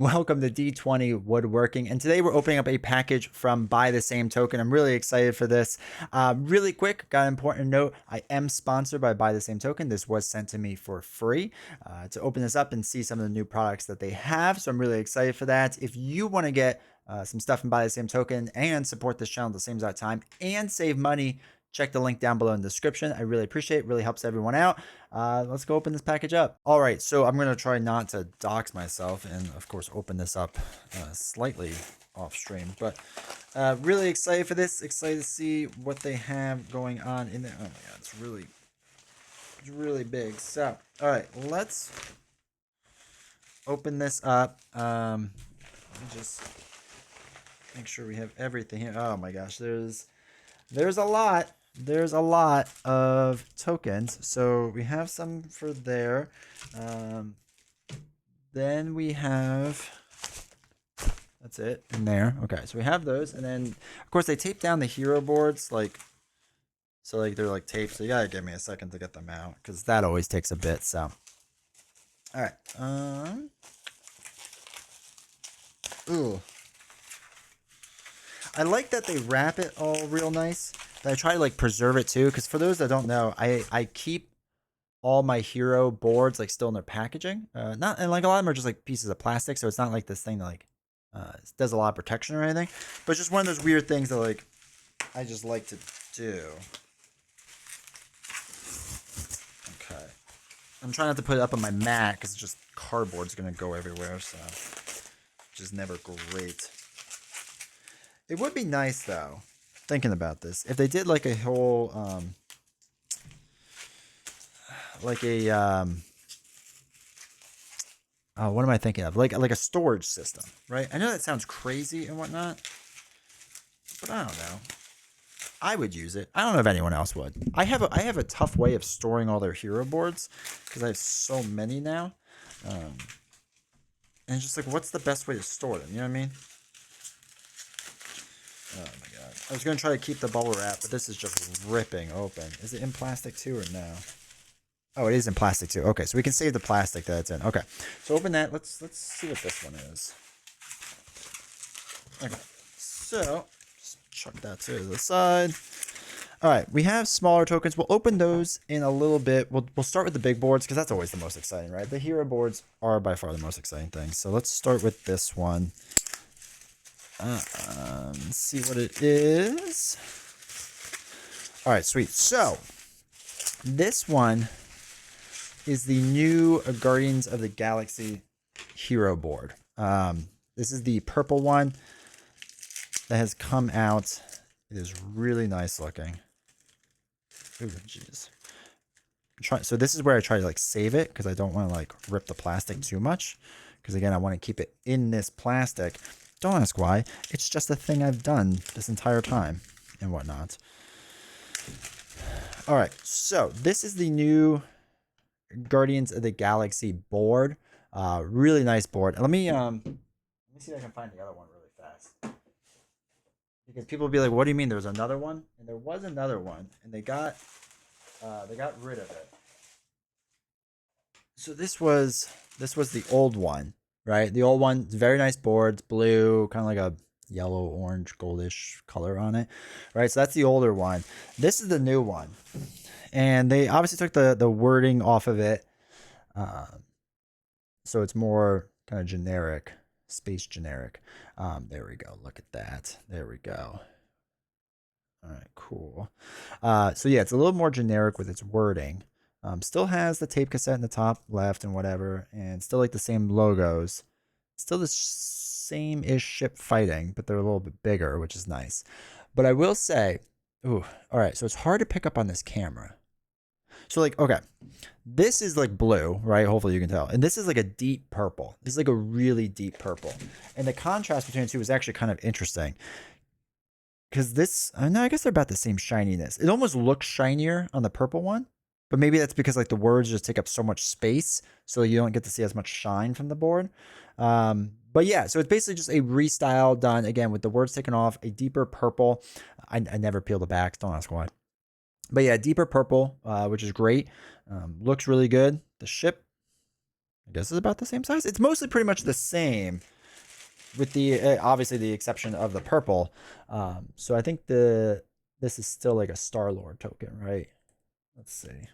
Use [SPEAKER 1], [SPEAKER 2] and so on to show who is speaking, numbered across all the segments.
[SPEAKER 1] Welcome to D20 Woodworking, and today we're opening up a package from Buy the Same Token. I'm really excited for this. Really quick, got an important note. I am sponsored by Buy the Same Token. This was sent to me for free to open this up and see some of the new products that they have, so I'm really excited for that. If you want to get some stuff and Buy the Same Token and support this channel at the same exact time and save money, check the link down below in the description. I really appreciate it. Really helps everyone out. Let's go open this package up. All right, so I'm going to try not to dox myself and, of course, open this up slightly off stream. But really excited for this. Excited to see what they have going on in there. Oh, my God, it's really big. So, all right, let's open this up. Let me just make sure we have everything here. Oh, my gosh, there's a lot. There's a lot of tokens. So we have some for there. Then we have, that's it in there. Okay, so we have those. And then, of course, they tape down the hero boards. Like they're like taped. So you gotta give me a second to get them out because that always takes a bit. So, all right. Ooh. I like that they wrap it all real nice. I try to like preserve it too, because for those that don't know, I keep all my hero boards like still in their packaging. Not and like a lot of them are just like pieces of plastic, so it's not like this thing that like does a lot of protection or anything. But it's just one of those weird things that like I just like to do. Okay, I'm trying not to put it up on my mat because just cardboard's gonna go everywhere, so which is never great. It would be nice though, thinking about this, if they did like a whole like a oh, what am I thinking of? Like a storage system, right? I know that sounds crazy and whatnot, but I don't know. I would use it. I don't know if anyone else would. I have a tough way of storing all their hero boards because I have so many now. And it's just like, what's the best way to store them? You know what I mean? Oh my God. I was going to try to keep the bubble wrap, but this is just ripping open. Is it in plastic too or no? Oh, it is in plastic too. Okay, so we can save the plastic that it's in. Okay, so open that. Let's see what this one is. Okay, so just chuck that to the side. All right, we have smaller tokens. We'll open those in a little bit. We'll start with the big boards because that's always the most exciting, right? The hero boards are by far the most exciting thing. So let's start with this one. Let's see what it is. All right, sweet. So this one is the new Guardians of the Galaxy hero board. This is the purple one that has come out. It is really nice looking. Ooh, jeez. So this is where I try to like save it because I don't want to like rip the plastic too much. Because again, I want to keep it in this plastic. Don't ask why. It's just a thing I've done this entire time and whatnot. All right, so this is the new Guardians of the Galaxy board. Really nice board. Let me see if I can find the other one really fast. Because people will be like, "What do you mean? There's another one?" And there was another one, and they got rid of it. So this was the old one. Right, the old one, very nice board. It's blue, kind of like a yellow, orange, goldish color on it. Right, so that's the older one. This is the new one, and they obviously took the wording off of it, so it's more kind of generic, space generic. There we go. Look at that. There we go. All right, cool. So yeah, it's a little more generic with its wording. Still has the tape cassette in the top left and whatever, and still like the same logos. Still the same-ish ship fighting, but they're a little bit bigger, which is nice. But I will say, ooh, all right, so it's hard to pick up on this camera. So like, okay, this is like blue, right? Hopefully you can tell. And this is like a deep purple. This is like a really deep purple. And the contrast between the two is actually kind of interesting. Because this, no, I guess they're about the same shininess. It almost looks shinier on the purple one. But maybe that's because like the words just take up so much space, so you don't get to see as much shine from the board. But yeah, so it's basically just a restyle done again with the words taken off, a deeper purple. I never peel the backs, don't ask why. But yeah, deeper purple, which is great. Looks really good. The ship, I guess, is about the same size. It's mostly pretty much the same. with the obviously the exception of the purple. So I think this is still like a Star-Lord token, right? Let's see.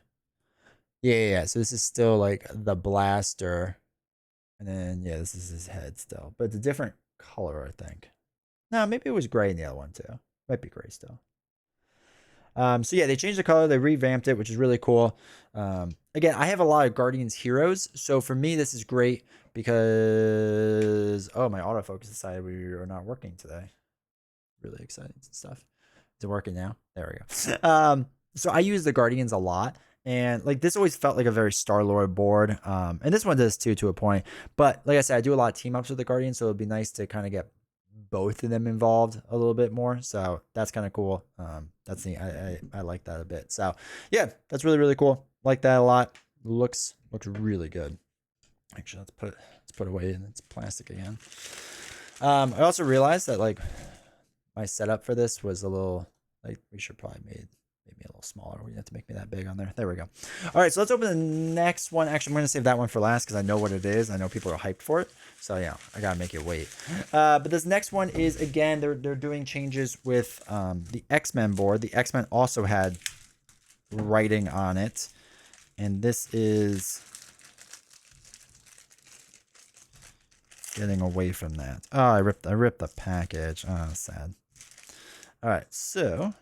[SPEAKER 1] Yeah. So this is still like the blaster, and then yeah, this is his head still, but it's a different color, I think. No, maybe it was gray in the other one too. Might be gray still. So yeah, they changed the color, they revamped it, which is really cool. Again, I have a lot of Guardians heroes, so for me this is great because my autofocus decided we are not working today. Really exciting stuff. Is it working now? There we go. So I use the Guardians a lot, and like this always felt like a very Star-Lord board. And this one does too to a point. But like I said, I do a lot of team ups with the Guardians, so it'd be nice to kind of get both of them involved a little bit more. So that's kind of cool. That's neat. I like that a bit. So yeah, that's really cool. Like that a lot. Looks really good. Actually, let's put away in its plastic again. I also realized that like my setup for this was a little like we should probably made maybe a little smaller. We have to make me that big on there. There we go. All right, so let's open the next one. Actually, I'm going to save that one for last because I know what it is. I know people are hyped for it. So yeah, I got to make it wait. But this next one is, again, they're doing changes with the X-Men board. The X-Men also had writing on it. And this is getting away from that. Oh, I ripped the package. Oh, sad. All right, so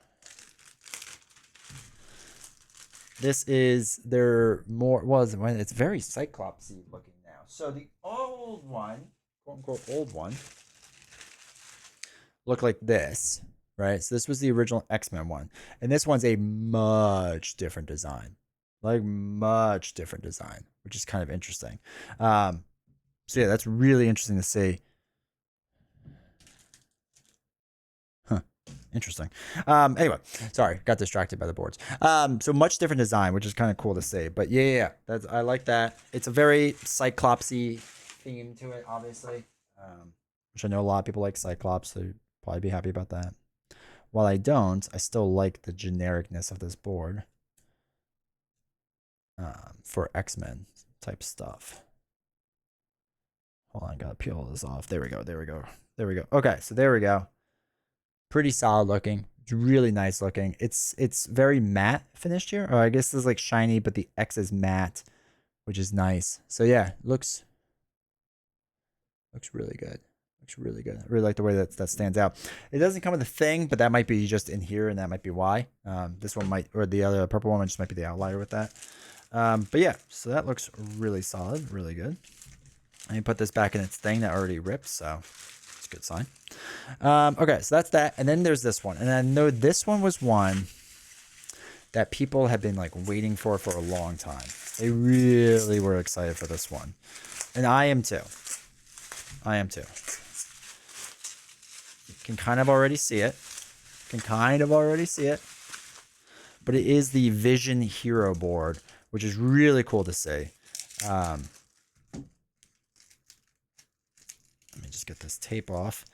[SPEAKER 1] this is their it's very Cyclopsy looking now. So the old one, quote unquote old one, looked like this, right? So this was the original X-Men one, and this one's a much different design, like much different design, which is kind of interesting. So yeah, that's really interesting to see. Interesting. Anyway, sorry, got distracted by the boards. So much different design, which is kind of cool to see. But yeah, I like that. It's a very Cyclopsy theme to it, obviously. Which I know a lot of people like Cyclops, so you'd probably be happy about that. While I don't, I still like the genericness of this board for X-Men type stuff. Hold on, gotta peel this off. There we go. Okay, so there we go. Pretty solid looking. It's really nice looking. It's very matte finished here. Or I guess this is like shiny, but the X is matte, which is nice. So yeah, looks really good. Looks really good. I really like the way that stands out. It doesn't come with a thing, but that might be just in here, and that might be why. This one might, or the other purple one just might be the outlier with that. But yeah, so that looks really solid, really good. Let me put this back in its thing that already ripped, so it's a good sign. Okay, so that's that. And then there's this one. And I know this one was one that people have been like waiting for a long time. They really were excited for this one. And I am too. You can kind of already see it. But it is the Vision Hero board, which is really cool to see. Let me just get this tape off.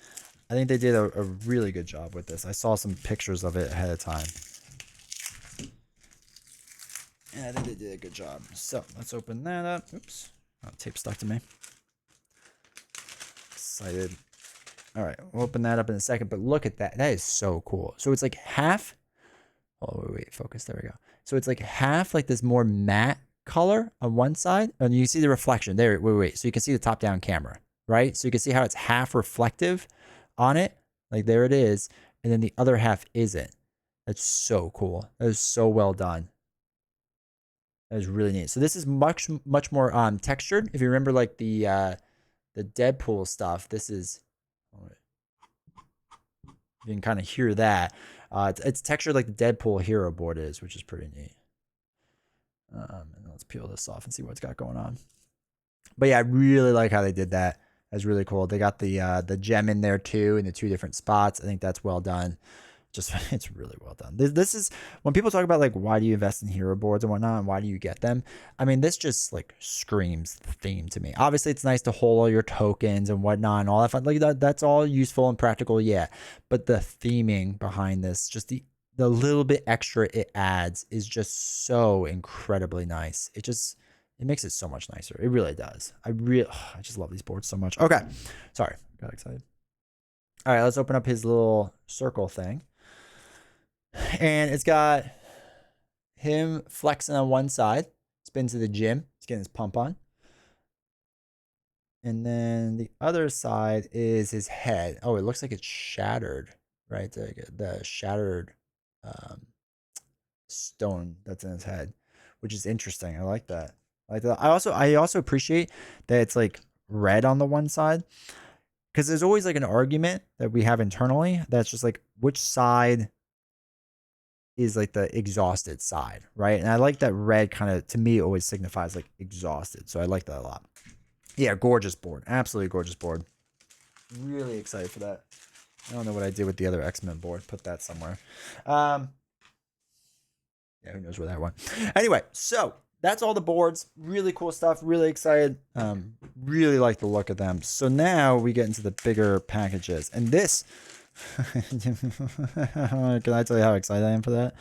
[SPEAKER 1] I think they did a really good job with this. I saw some pictures of it ahead of time. And I think they did a good job. So let's open that up. Oops. Oh, tape stuck to me. Excited. All right. We'll open that up in a second. But look at that. That is so cool. So it's like half. Oh, wait. Focus. There we go. So it's like half like this more matte color on one side. And you see the reflection. There. Wait. So you can see the top-down camera, right? So you can see how it's half reflective on it, like there it is, and then the other half isn't. That's so cool. That is so well done. That is really neat. So this is much more textured. If you remember, like the Deadpool stuff, this is. You can kind of hear that. It's textured like the Deadpool hero board is, which is pretty neat. And let's peel this off and see what's got going on. But yeah, I really like how they did that. That's really cool. They got the gem in there too in the two different spots. I think that's well done. Just it's really well done. This is when people talk about like why do you invest in hero boards and whatnot and why do you get them? I mean, this just like screams theme to me. Obviously, it's nice to hold all your tokens and whatnot and all that fun. Like that's all useful and practical, yeah. But the theming behind this, just the little bit extra it adds is just so incredibly nice. It makes it so much nicer. It really does. I just love these boards so much. Okay. Sorry. Got excited. All right, let's open up his little circle thing. And it's got him flexing on one side. He's been to the gym. He's getting his pump on. And then the other side is his head. Oh, it looks like it's shattered, right? The shattered um, stone that's in his head, which is interesting. I like that. I like that. I also appreciate that it's like red on the one side, because there's always like an argument that we have internally that's just like which side is like the exhausted side, right? And I like that red kind of, to me, always signifies like exhausted. So I like that a lot. Yeah, gorgeous board. Absolutely gorgeous board. Really excited for that. I don't know what I did with the other X-Men board. Put that somewhere. Yeah, who knows where that went. Anyway, so that's all the boards. Really cool stuff. Really excited. Really like the look of them. So now we get into the bigger packages. And this... Can I tell you how excited I am for that?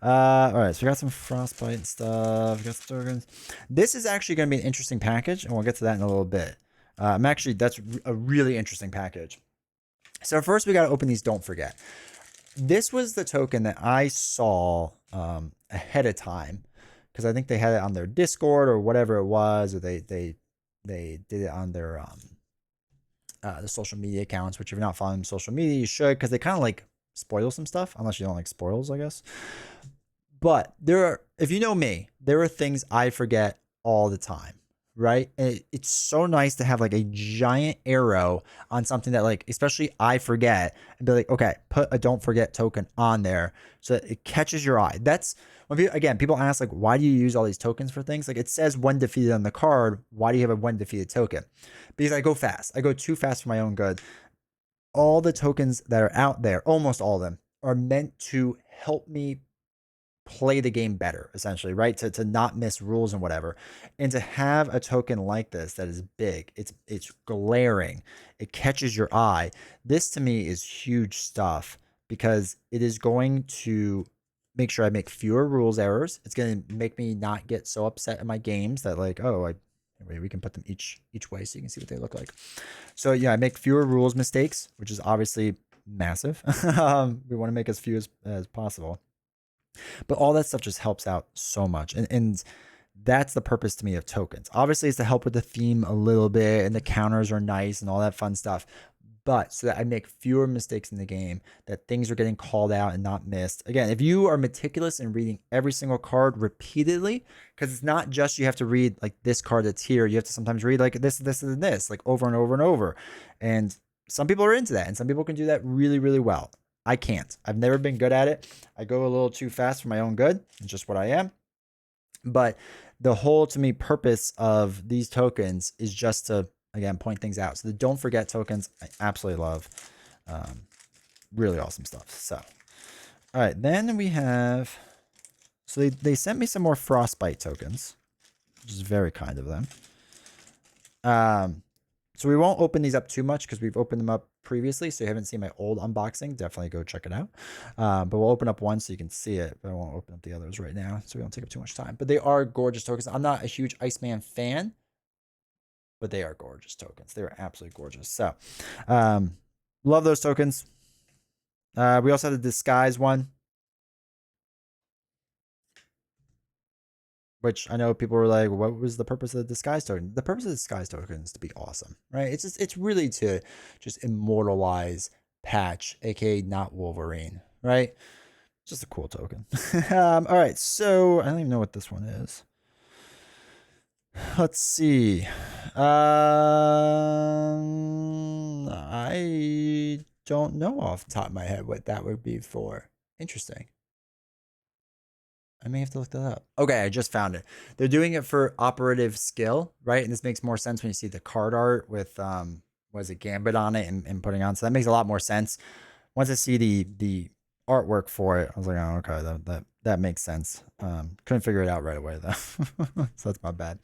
[SPEAKER 1] All right, so we got some frostbite and stuff. We got some tokens. This is actually going to be an interesting package, and we'll get to that in a little bit. That's a really interesting package. So first, we got to open these. Don't forget. This was the token that I saw ahead of time, because I think they had it on their Discord or whatever it was, or they did it on their the social media accounts, which if you're not following social media, you should, because they kind of like spoil some stuff, unless you don't like spoils, I guess. But if you know me, there are things I forget all the time, right? And it's so nice to have like a giant arrow on something that, like, especially I forget, and be like, okay, put a don't forget token on there so that it catches your eye. That's when people ask, like, why do you use all these tokens for things? Like, it says when defeated on the card. Why do you have a when defeated token? Because I go fast. I go too fast for my own good. All the tokens that are out there, almost all of them, are meant to help me play the game better, essentially, right? To not miss rules and whatever. And to have a token like this that is big, it's glaring, it catches your eye. This to me is huge stuff, because it is going to make sure I make fewer rules errors. It's going to make me not get so upset in my games that, like, oh, we can put them each way so you can see what they look like. So yeah, I make fewer rules mistakes, which is obviously massive. We want to make as few as possible. But all that stuff just helps out so much. And that's the purpose to me of tokens. Obviously, it's to help with the theme a little bit, and the counters are nice and all that fun stuff. But so that I make fewer mistakes in the game, that things are getting called out and not missed. Again, if you are meticulous in reading every single card repeatedly, because it's not just you have to read like this card that's here, you have to sometimes read like this, and this, like over and over and over. And some people are into that, and some people can do that really, really well. I can't. I've never been good at it. I go a little too fast for my own good. It's just what I am. But the whole, to me, purpose of these tokens is just to, again, point things out. So the don't forget tokens, I absolutely love. Really awesome stuff. So, all right, then we have, so they sent me some more frostbite tokens, which is very kind of them. So we won't open these up too much because we've opened them up previously. So you haven't seen my old unboxing, definitely go check it out. But we'll open up one so you can see it, but I won't open up the others right now so we don't take up too much time. But they are gorgeous tokens. I'm not a huge Iceman fan, but they are gorgeous tokens. They are absolutely gorgeous. So love those tokens. We also have the disguise one, which I know people were like, what was the purpose of the disguise token? The purpose of the disguise token is to be awesome, right? It's really to just immortalize Patch, aka not Wolverine, right? Just a cool token. All right, so I don't even know what this one is. Let's see. I don't know off the top of my head what that would be for. Interesting. I may have to look that up. Okay, I just found it. They're doing it for operative skill, right? And this makes more sense when you see the card art with was it Gambit on it and putting on. So that makes a lot more sense. Once I see the artwork for it, I was like, oh, okay, that makes sense. Couldn't figure it out right away though. So that's my bad.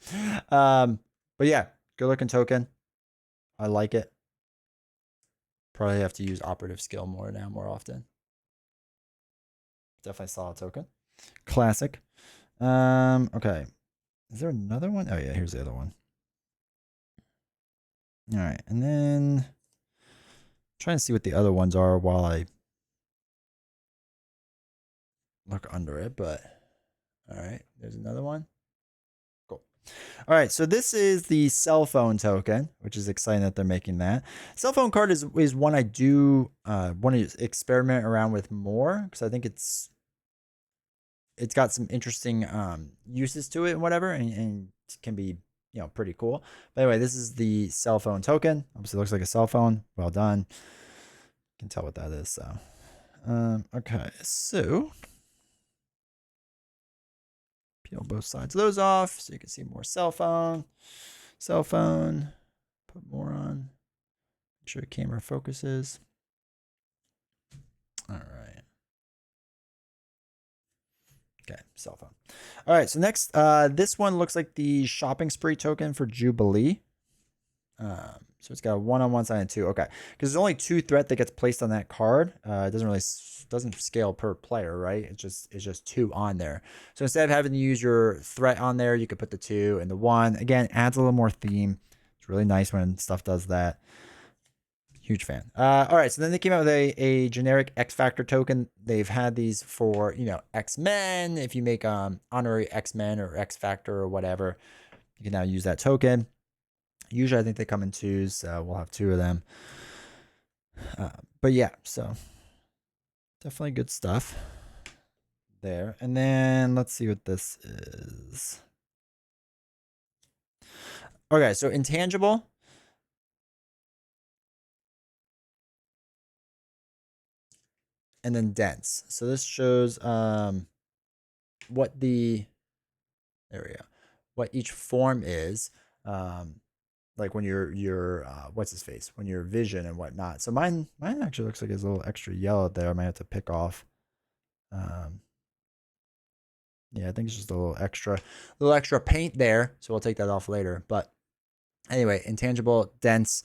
[SPEAKER 1] But yeah, good looking token. I like it. Probably have to use operative skill more often. Definitely solid token. Classic. Okay. Is there another one? Oh yeah, here's the other one. All right, and then trying to see what the other ones are while I look under it, but all right, there's another one. Cool. All right, so this is the cell phone token, which is exciting that they're making that. Cell phone card is one I do want to experiment around with more because I think it's got some interesting uses to it and whatever, and can be pretty cool. But anyway, this is the cell phone token. Obviously, it looks like a cell phone. Well done. You can tell what that is. So, okay, so peel both sides of those off so you can see more cell phone. Cell phone. Put more on. Make sure the camera focuses. All right. Okay, cell phone. All right, so next, this one looks like the shopping spree token for Jubilee. So it's got a 1 on one side and 2. Okay, because there's only 2 threat that gets placed on that card. It doesn't scale per player, right? It's just 2 on there. So instead of having to use your threat on there, you could put the 2 and the 1. Again, adds a little more theme. It's really nice when stuff does that. Huge fan. All right, so then they came out with a generic X Factor token. They've had these for XMen. If you make honorary XMen or X Factor or whatever, you can now use that token. Usually, I think they come in 2s, so we'll have 2 of them. But yeah, so definitely good stuff there. And then let's see what this is. Okay, so intangible. And then dense. So this shows what what each form is. Like when you're what's his face? When you're vision and whatnot. So mine actually looks like it's a little extra yellow there. I might have to pick off. Yeah, I think it's just a little extra paint there. So we'll take that off later. But anyway, intangible, dense.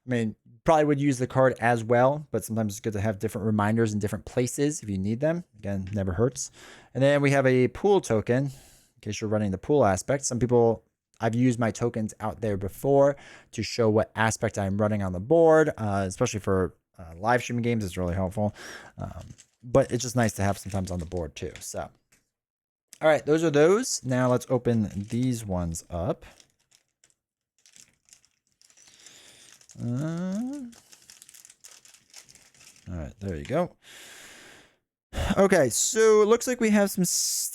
[SPEAKER 1] I mean, probably would use the card as well, but sometimes it's good to have different reminders in different places if you need them. Again, never hurts. And then we have a pool token in case you're running the pool aspect. Some people, I've used my tokens out there before to show what aspect I'm running on the board, especially for live streaming games. It's really helpful. But it's just nice to have sometimes on the board too. So, all right, those are those. Now let's open these ones up. All right, there you go. Okay, so it looks like we have some.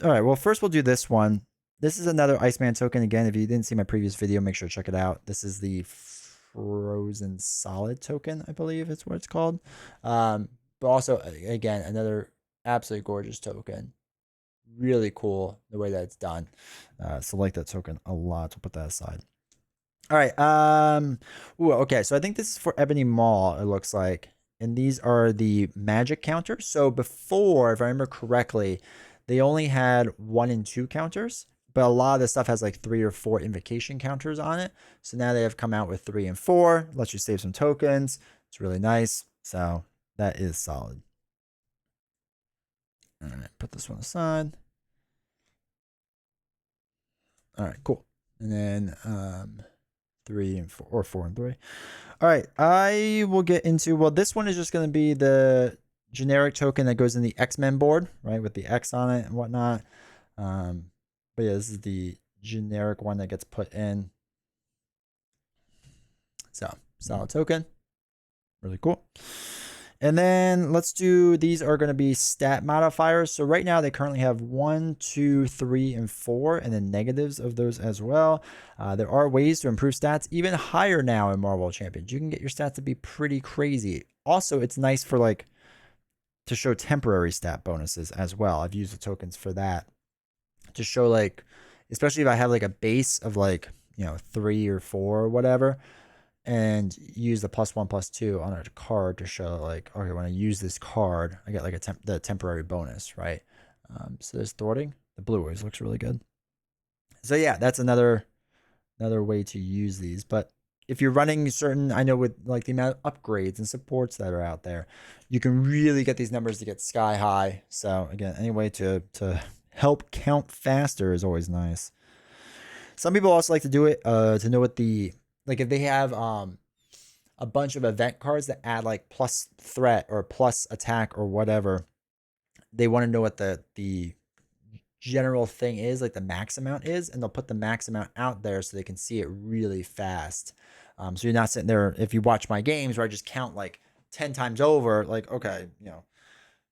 [SPEAKER 1] All right, well, first we'll do this one. This is another Iceman token. Again, if you didn't see my previous video, make sure to check it out. This is the Frozen Solid token, I believe it's what it's called. But also, again, another absolutely gorgeous token. Really cool the way that it's done. So like that token a lot. We'll put that aside. All right. Ooh, okay. So I think this is for Ebony Maw, it looks like. And these are the magic counters. So before, if I remember correctly, they only had 1 and 2 counters. But a lot of this stuff has like 3 or 4 invocation counters on it. So now they have come out with 3 and 4. Lets you save some tokens. It's really nice. So that is solid. All right. Put this one aside. All right. Cool. And then 3 and 4, or 4 and 3. All right, I will get into, well, this one is just going to be the generic token that goes in the XMen board, right, with the X on it and whatnot. But yeah, this is the generic one that gets put in. So, solid token. Really cool. And then let's do, these are going to be stat modifiers. So right now they currently have 1, 2, 3, and 4, and then negatives of those as well. There are ways to improve stats even higher now in Marvel Champions. You can get your stats to be pretty crazy. Also, it's nice for like to show temporary stat bonuses as well. I've used the tokens for that to show like, especially if I have like a base of like, 3 or 4 or whatever, and use the +1, +2 on a card to show like, okay, when I use this card, I get like the temporary bonus, right? So there's thwarting. The blue always looks really good. So yeah, that's another way to use these. But if you're running certain, I know with like the amount of upgrades and supports that are out there, you can really get these numbers to get sky high. So again, any way to help count faster is always nice. Some people also like to do it to know what the, like if they have a bunch of event cards that add like plus threat or plus attack or whatever. They want to know what the general thing is, like the max amount is, and they'll put the max amount out there so they can see it really fast. So you're not sitting there, if you watch my games where I just count like 10 times over, like, okay,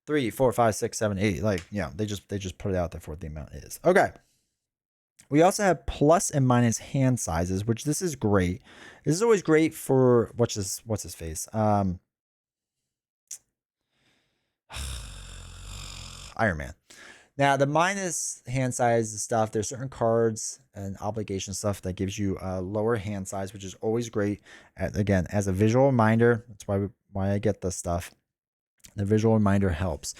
[SPEAKER 1] 3, 4, 5, 6, 7, 8, like, they just put it out there for what the amount is. Okay. We also have plus and minus hand sizes, which this is great. This is always great for what's his face? Iron Man. Now, the minus hand size stuff, there's certain cards and obligation stuff that gives you a lower hand size, which is always great. Again, as a visual reminder, that's why I get this stuff. The visual reminder helps.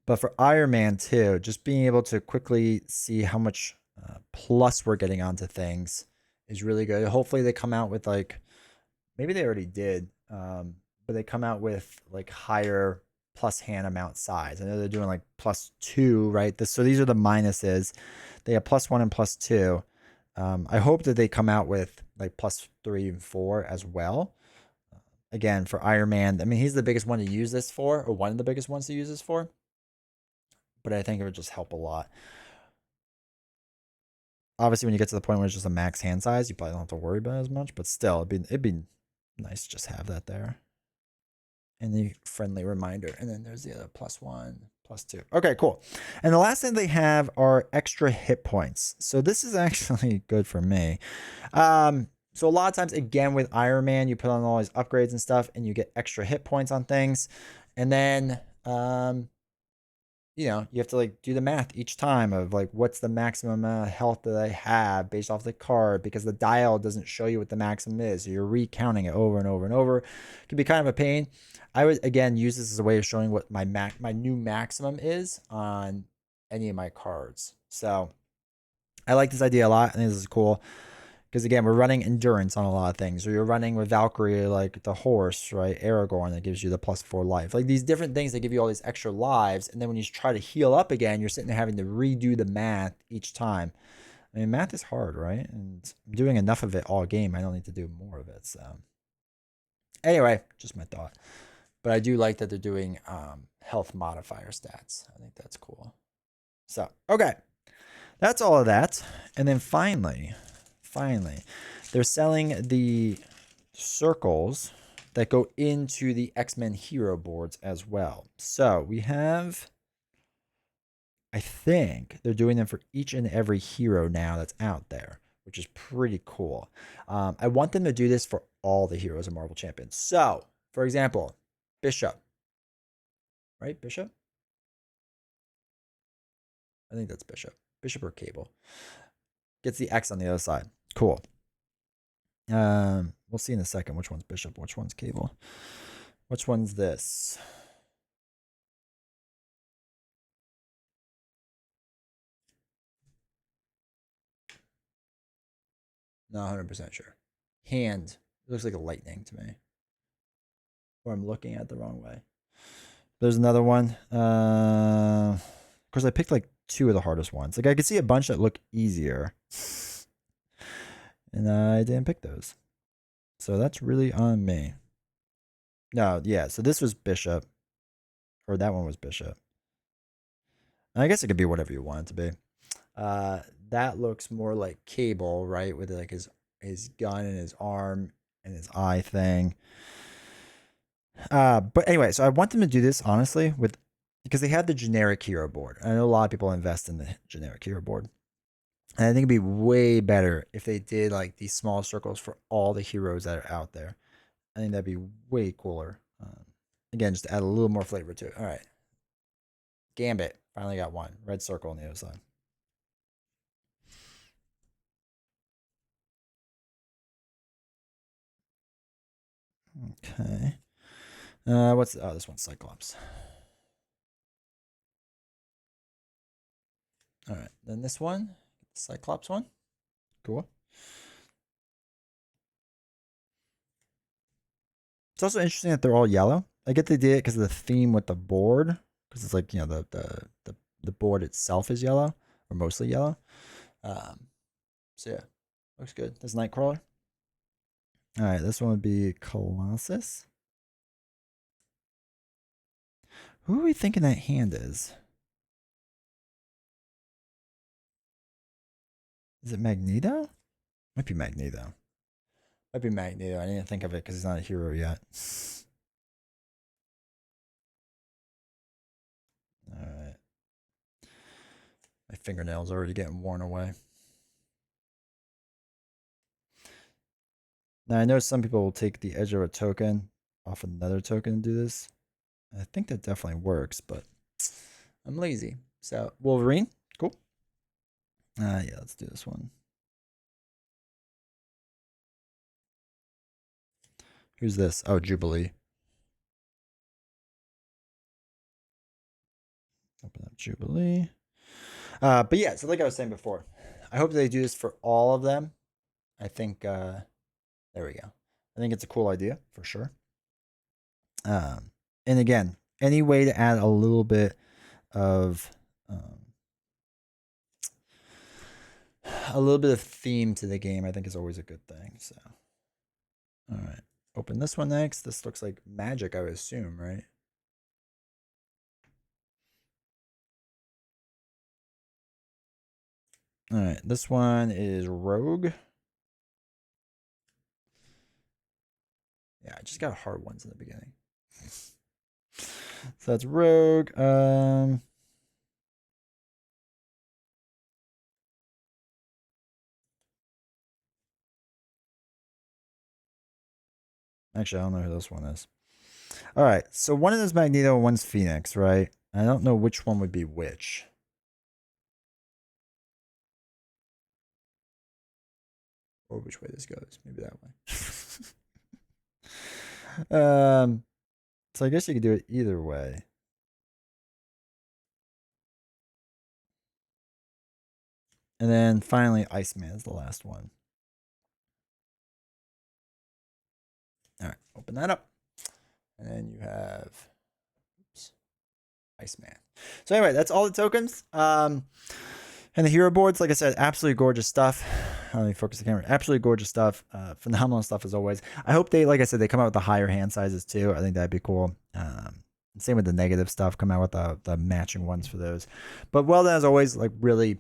[SPEAKER 1] But for Iron Man too, just being able to quickly see how much plus we're getting onto things is really good. Hopefully they come out with like, maybe they already did, but they come out with like higher plus hand amount size. I know they're doing like +2, right? So these are the minuses. They have +1 and +2. I hope that they come out with like +3 and 4 as well. Again, for Iron Man, I mean, he's the biggest one to use this for, or one of the biggest ones to use this for. But I think it would just help a lot. Obviously, when you get to the point where it's just a max hand size, you probably don't have to worry about it as much. But still, it'd be nice to just have that there. And the friendly reminder. And then there's the other +1, +2. Okay, cool. And the last thing they have are extra hit points. So this is actually good for me. So a lot of times, again, with Iron Man, you put on all these upgrades and stuff, and you get extra hit points on things. And then, you have to like do the math each time of like what's the maximum amount of health that I have based off the card, because the dial doesn't show you what the maximum is. So you're recounting it over and over and over. It can be kind of a pain. I would again use this as a way of showing what my new maximum is on any of my cards. So I like this idea a lot. I think this is cool. Because again, we're running endurance on a lot of things. Or you're running with Valkyrie, like the horse, right? Aragorn, that gives you the +4 life. Like these different things that give you all these extra lives. And then when you try to heal up again, you're sitting there having to redo the math each time. I mean, math is hard, right? And I'm doing enough of it all game. I don't need to do more of it. So anyway, just my thought. But I do like that they're doing health modifier stats. I think that's cool. So, okay. That's all of that. And then finally, they're selling the circles that go into the X-Men hero boards as well. So we have, I think they're doing them for each and every hero now that's out there, which is pretty cool. I want them to do this for all the heroes of Marvel Champions. So, for example, Bishop, right? Bishop? I think that's Bishop. Bishop or Cable. Gets the X on the other side. Cool. We'll see in a second which one's Bishop, which one's Cable. Which one's this? Not 100% sure. Hand. It looks like a lightning to me. Or I'm looking at the wrong way. There's another one. Of course, I picked like 2 of the hardest ones. Like I could see a bunch that look easier. And I didn't pick those. So that's really on me. No, yeah. So this was Bishop. Or that one was Bishop. I guess it could be whatever you want it to be. That looks more like Cable, right? With like his gun and his arm and his eye thing. But anyway, so I want them to do this honestly because they have the generic hero board. I know a lot of people invest in the generic hero board. And I think it'd be way better if they did like these small circles for all the heroes that are out there. I think that'd be way cooler. Again, just to add a little more flavor to it. All right. Gambit. Finally got one. Red circle on the other side. Okay. This one's Cyclops. All right. Then this one, the Cyclops one. Cool. It's also interesting that they're all yellow. I get they did it because of the theme with the board, because it's like the board itself is yellow or mostly yellow. So yeah, looks good. There's Nightcrawler. All right, this one would be Colossus. Who are we thinking that hand is? Is it Magneto? Might be Magneto. Might be Magneto. I didn't think of it because he's not a hero yet. All right. My fingernails already getting worn away. Now I know some people will take the edge of a token off another token and do this. I think that definitely works, but I'm lazy. So Wolverine, cool. Yeah, let's do this one. Who's this? Oh, Jubilee. Open up Jubilee. But yeah, so like I was saying before, I hope they do this for all of them. I think there we go. I think it's a cool idea for sure. And again, any way to add a little bit of theme to the game, I think is always a good thing. So, all right, open this one next. This looks like magic, I would assume, right? All right, this one is Rogue. Yeah, I just got hard ones in the beginning. So that's Rogue. Actually, I don't know who this one is. All right, so one of those Magneto and one's Phoenix, right? I don't know which one would be which. Or which way this goes. Maybe that way. So I guess you could do it either way. And then finally, Iceman is the last one. All right, open that up. And then you have Iceman. So anyway, that's all the tokens. And the hero boards, like I said, absolutely gorgeous stuff. Let me focus the camera. Absolutely gorgeous stuff. Phenomenal stuff as always. I hope they, like I said, they come out with the higher hand sizes too. I think that'd be cool. Same with the negative stuff. Come out with the matching ones for those. But well done as always. Like really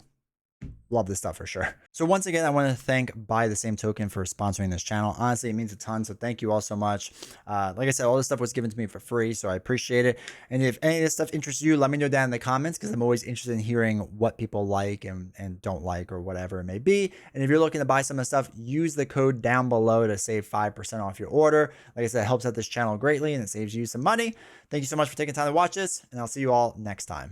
[SPEAKER 1] love this stuff for sure. So once again, I want to thank Buy the Same Token for sponsoring this channel. Honestly, it means a ton. So thank you all so much. Like I said, all this stuff was given to me for free, so I appreciate it. And if any of this stuff interests you, let me know down in the comments because I'm always interested in hearing what people like and don't like or whatever it may be. And if you're looking to buy some of the stuff, use the code down below to save 5% off your order. Like I said, it helps out this channel greatly and it saves you some money. Thank you so much for taking time to watch this, and I'll see you all next time.